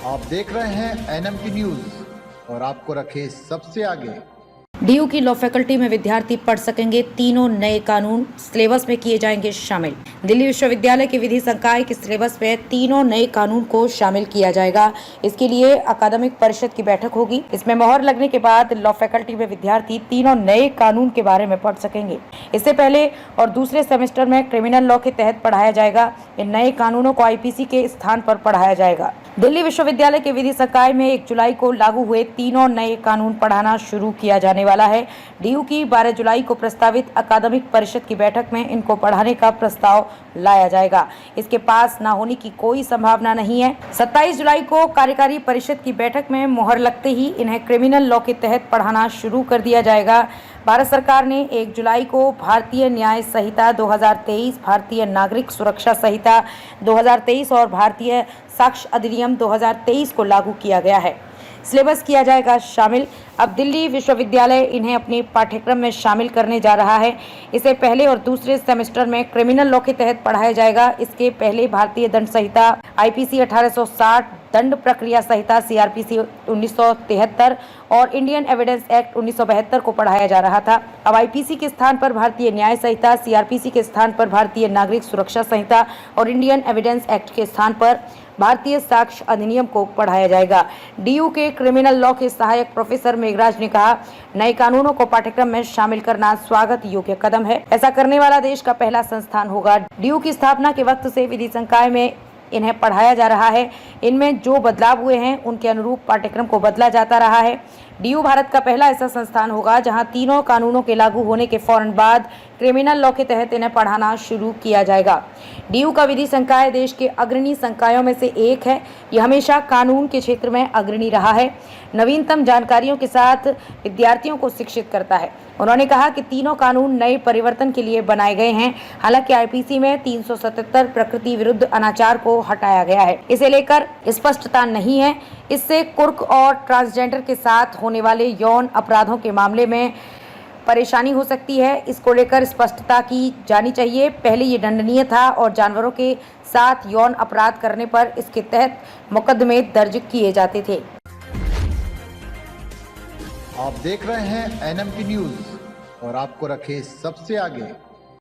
आप देख रहे हैं एनएमटी न्यूज और आपको रखे सबसे आगे। डीयू की लॉ फैकल्टी में विद्यार्थी पढ़ सकेंगे। तीनों नए कानून सिलेबस में किए जाएंगे शामिल। दिल्ली विश्वविद्यालय के विधि संकाय के सिलेबस में तीनों नए कानून को शामिल किया जाएगा। इसके लिए अकादमिक परिषद की बैठक होगी। इसमें मोहर लगने के बाद लॉ फैकल्टी में विद्यार्थी तीनों नए कानून के बारे में पढ़ सकेंगे। इससे पहले और दूसरे सेमेस्टर में क्रिमिनल लॉ के तहत पढ़ाया जाएगा। इन नए कानूनों को आईपीसी के स्थान पर पढ़ाया जाएगा। दिल्ली विश्वविद्यालय के विधि संकाय में 1 जुलाई को लागू हुए तीनों नए कानून पढ़ाना शुरू किया जाने वाला है। डीयू की 12 जुलाई को प्रस्तावित अकादमिक परिषद की बैठक में इनको पढ़ाने का प्रस्ताव लाया जाएगा। इसके पास न होने की कोई संभावना नहीं है। 27 जुलाई को कार्यकारी परिषद की बैठक में मोहर लगते ही इन्हें क्रिमिनल लॉ के तहत पढ़ाना शुरू कर दिया जाएगा। भारत सरकार ने 1 जुलाई को भारतीय न्याय संहिता 2023, भारतीय नागरिक सुरक्षा संहिता 2023 और भारतीय साक्ष्य अधिनियम 2023 को लागू किया गया है। सिलेबस किया जाएगा शामिल। अब दिल्ली विश्वविद्यालय इन्हें अपने पाठ्यक्रम में शामिल करने जा रहा है। इसे पहले और दूसरे सेमेस्टर में क्रिमिनल लॉ के तहत पढ़ाया जाएगा। इसके पहले भारतीय दंड संहिता आईपीसी 1860, दंड प्रक्रिया संहिता सीआरपीसी 1973 और इंडियन एविडेंस एक्ट 1972 को पढ़ाया जा रहा था। अब आईपीसी के स्थान पर भारतीय न्याय संहिता, सीआरपीसी के स्थान पर भारतीय नागरिक सुरक्षा संहिता और इंडियन एविडेंस एक्ट के स्थान पर भारतीय साक्ष्य अधिनियम को पढ़ाया जाएगा। डीयू के क्रिमिनल लॉ के सहायक प्रोफेसर मेघराज ने कहा, नए कानूनों को पाठ्यक्रम में शामिल करना स्वागत योग्य कदम है। ऐसा करने वाला देश का पहला संस्थान होगा। डीयू की स्थापना के वक्त से विधि संकाय में इन्हें पढ़ाया जा रहा है। इनमें जो बदलाव हुए हैं उनके अनुरूप पाठ्यक्रम को बदला जाता रहा है। डीयू भारत का पहला ऐसा संस्थान होगा जहां तीनों कानूनों के लागू होने के फौरन बाद क्रिमिनल लॉ के तहत इन्हें पढ़ाना शुरू किया जाएगा। डीयू का विधि संकाय देश के अग्रणी संकायों में से एक है। यह हमेशा कानून के क्षेत्र में अग्रणी रहा है। नवीनतम जानकारियों के साथ विद्यार्थियों को शिक्षित करता है। उन्होंने कहा कि तीनों कानून नए परिवर्तन के लिए बनाए गए हैं। हालांकि आईपीसी में 377 प्रकृति विरुद्ध अनाचार को हटाया गया है। इसे लेकर स्पष्टता नहीं है। इससे कुर्क और ट्रांसजेंडर के साथ होने वाले यौन अपराधों के मामले में परेशानी हो सकती है। इसको लेकर स्पष्टता की जानी चाहिए। पहले ये दंडनीय था और जानवरों के साथ यौन अपराध करने पर इसके तहत मुकदमे दर्ज किए जाते थे। आप देख रहे हैं एनएमटी न्यूज और आपको रखे सबसे आगे।